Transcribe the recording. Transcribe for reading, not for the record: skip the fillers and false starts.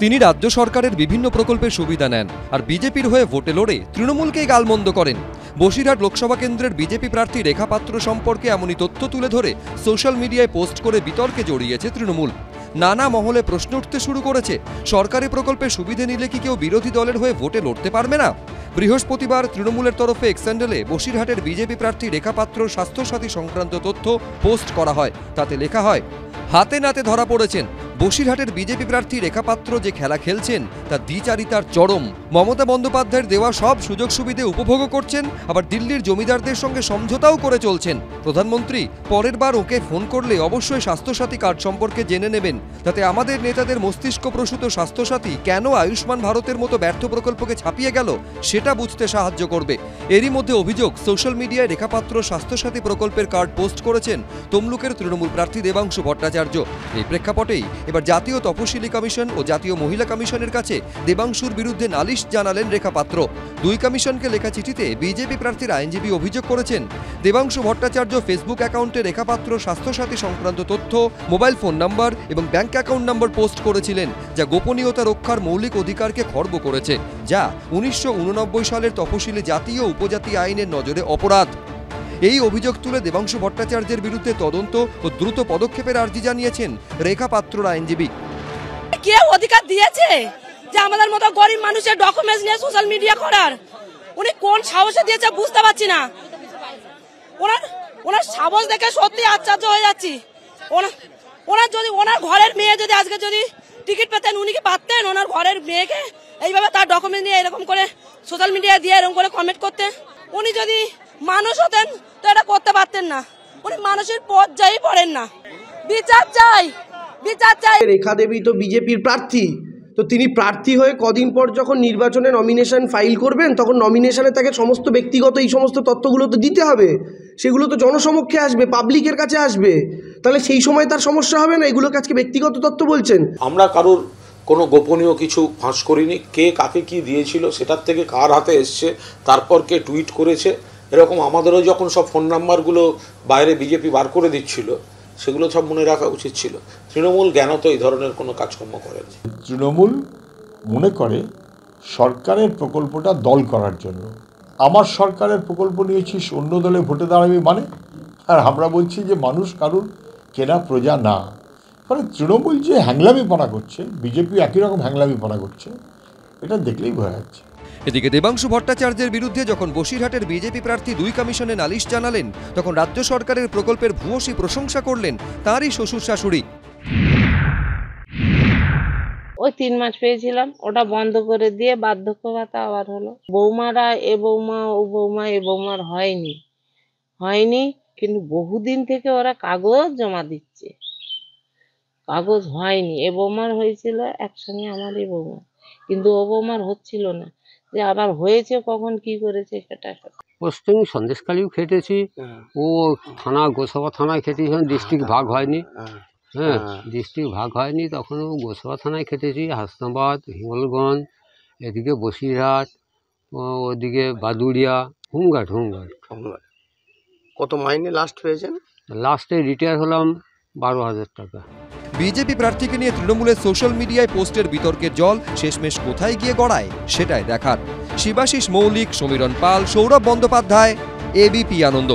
তিনি রাজ্য সরকারের বিভিন্ন প্রকল্পের সুবিধা নেন আর বিজেপির হয়ে ভোটে লড়ে তৃণমূলকেই গালমন্দ করেন। বসিরহাট লোকসভা কেন্দ্রের বিজেপি প্রার্থী রেখা পাত্র সম্পর্কে এমনই তথ্য তুলে ধরে সোশ্যাল মিডিয়ায় পোস্ট করে বিতর্কে জড়িয়েছে তৃণমূল। নানা মহলে প্রশ্ন উঠতে শুরু করেছে, সরকারি প্রকল্পের সুবিধে নিলে কি কেউ বিরোধী দলের হয়ে ভোটে লড়তে পারবে না? বৃহস্পতিবার তৃণমূলের তরফে এক্স হ্যান্ডেলে বসিরহাটের বিজেপি প্রার্থী রেখা পাত্র স্বাস্থ্যসাথী সংক্রান্ত তথ্য পোস্ট করা হয়। তাতে লেখা হয়, হাতে নাতে ধরা পড়েছেন বসিরহাটের বিজেপি প্রার্থী রেখা পাত্র যে খেলা খেলছেন তা দ্বিচারিতার চরম। মমতা বন্দ্যোপাধ্যায়ের দেওয়া সব সুযোগ সুবিধে উপভোগও করছেন, আবার দিল্লির জমিদারদের সঙ্গে সমঝোতাও করে চলছেন। প্রধানমন্ত্রী পরের বার ওকে ফোন করলে অবশ্যই স্বাস্থ্যসাথী কার্ড সম্পর্কে জেনে নেবেন, তাতে আমাদের নেতাদের মস্তিষ্ক প্রসূত স্বাস্থ্যসাথী কেন আয়ুষ্মান ভারতের মতো ব্যর্থ প্রকল্পকে ছাপিয়ে গেল সেটা বুঝতে সাহায্য করবে। এরই মধ্যে অভিযোগ, সোশ্যাল মিডিয়ায় রেখা পাত্র স্বাস্থ্যসাথী প্রকল্পের কার্ড পোস্ট করেছেন তমলুকের তৃণমূল প্রার্থী দেবাংশু ভট্টাচার্য। এই প্রেক্ষাপটেই এবার জাতীয় তপশিলি কমিশন ও জাতীয় মহিলা কমিশনের কাছে দেবাংশুর বিরুদ্ধে নালিশ জানালেন রেখা পাত্র। দুই কমিশনকে লেখা চিঠিতে বিজেপি প্রার্থীর আইনজীবী অভিযোগ করেছেন, দেবাংশু ভট্টাচার্য ফেসবুক অ্যাকাউন্টে রেখা পাত্র স্বাস্থ্যসাথী সংক্রান্ত তথ্য, মোবাইল ফোন নাম্বার এবং ব্যাংক অ্যাকাউন্ট নাম্বার পোস্ট করেছিলেন, যা গোপনীয়তা রক্ষার মৌলিক অধিকারকে খর্ব করেছে, যা 1989 সালের তপশিলি জাতীয় উপজাতি আইনের নজরে অপরাধ। এই অভিযোগ তুলে দেবাংশু ভট্টাচার্যের বিরুদ্ধে তদন্ত ও দ্রুত পদক্ষেপের আর্জি জানিয়েছেন রেখা পাত্রর আইনজীবী। কে অধিকার দিয়েছে যে আমাদের মতো গরিব মানুষের ডকুমেন্টস নিয়ে সোশ্যাল মিডিয়া করার? উনি কোন সাহসে দিয়েছে বুঝতে পারছি না। ওনার সাহস দেখে সত্যি আশ্চর্য হয়ে যাচ্ছি। ওনার যদি ওনার ঘরের মেয়ে যদি আজকে যদি টিকিট পেতেন, উনি কি পারতেন ওনার ঘরের মেয়েকে এইভাবে তার ডকুমেন্ট নিয়ে এরকম করে সোশ্যাল মিডিয়া দিয়ে এরকম করে কমেন্ট করতে? উনি যদি মানুষ হতেন তো এটা করতে পারতেন না। উনি মানুষের পর্যায়ে পড়েন না। বিচার চাই, বিচার চাই। রেখা দেবী তো বিজেপির প্রার্থী, তো তিনি প্রার্থী হয়ে কদিন পর যখন নির্বাচনে নমিনেশন ফাইল করবেন, তখন নমিনেশনে তাকে সমস্ত ব্যক্তিগত এই সমস্ত তথ্যগুলো তো দিতে হবে। সেগুলো তো জনসমক্ষে আসবে, পাবলিকের কাছে আসবে। তাহলে সেই সময় তার সমস্যা হবে না? এগুলোকে আজকে ব্যক্তিগত তথ্য বলছেন। আমরা কারোর কোনো গোপনীয় কিছু ফাঁস করিনি। কে কাকে কি দিয়েছিল, সেটার থেকে কার হাতে এসছে, তারপর কে টুইট করেছে, এরকম আমাদেরও যখন সব ফোন নাম্বারগুলো বাইরে বিজেপি বার করে দিচ্ছিল, সেগুলো সব মনে রাখা উচিত ছিল। তৃণমূল জ্ঞানত এই ধরনের কোনো কাজকর্ম করেনি। তৃণমূল মনে করে সরকারের প্রকল্পটা দল করার জন্য। আমার সরকারের প্রকল্প নিয়েছিস, অন্য দলে ভোটে দাঁড়াবি মানে? আর আমরা বলছি যে মানুষ কারুর কেনা প্রজা না। মানে তৃণমূল যে হ্যাংলামিপনা করছে, বিজেপি একই রকম হ্যাংলামিপনা করছে, এটা দেখলেই বোঝা যাচ্ছে। এদিকে দেবাংশু ভট্টাচার্যের বিরুদ্ধে যখন বসিরহাটের বিজেপি প্রার্থী দুই কমিশনে নালিশ জানালেন, তখন রাজ্য সরকারের প্রকল্পের ভূয়সী প্রশংসা করলেন তাঁরই শ্বশুর শাশুড়ি। ওই 3 মাস পেয়েছিলাম, ওটা বন্ধ করে দিয়ে বার্ধক্য ভাতা আবার হলো। বৌমারা এ বৌমা ও বৌমা এ বৌমার হয়নি, কিন্তু বহুদিন থেকে ওরা কাগজ জমা দিচ্ছে, কাগজ হয়নি। এ বৌমার হয়েছিল একসঙ্গে আমারই বৌমা, কিন্তু ও বৌমার হচ্ছিল না। যে আবার হয়েছে কখন কি করেছে সেটা পশ্চিম সন্দেশখালীও খেটেছি, ও থানা গোসাবা থানায় খেটেছি, ডিস্ট্রিক্ট ভাগ হয়নি। হ্যাঁ, ডিস্ট্রিক্ট ভাগ হয়নি, তখন ও গোসাবা থানায় খেটেছি, হাসনাবাদ, হিঙ্গলগঞ্জ, এদিকে বসিরহাট, ওদিকে বাদুড়িয়া, হোমগার্ড। কত মাইনে লাস্ট পেয়েছেন? লাস্টে রিটায়ার হলাম 12,000 টাকা। বিজেপি প্রার্থীকে নিয়ে তৃণমূলের সোশ্যাল মিডিয়ায় পোস্টের বিতর্কের জল শেষমেশ কোথায় গিয়ে গড়ায় সেটাই দেখার। শিবাশিস মৌলিক, সমীরণ পাল, সৌরভ বন্দ্যোপাধ্যায়, এবিপি আনন্দ।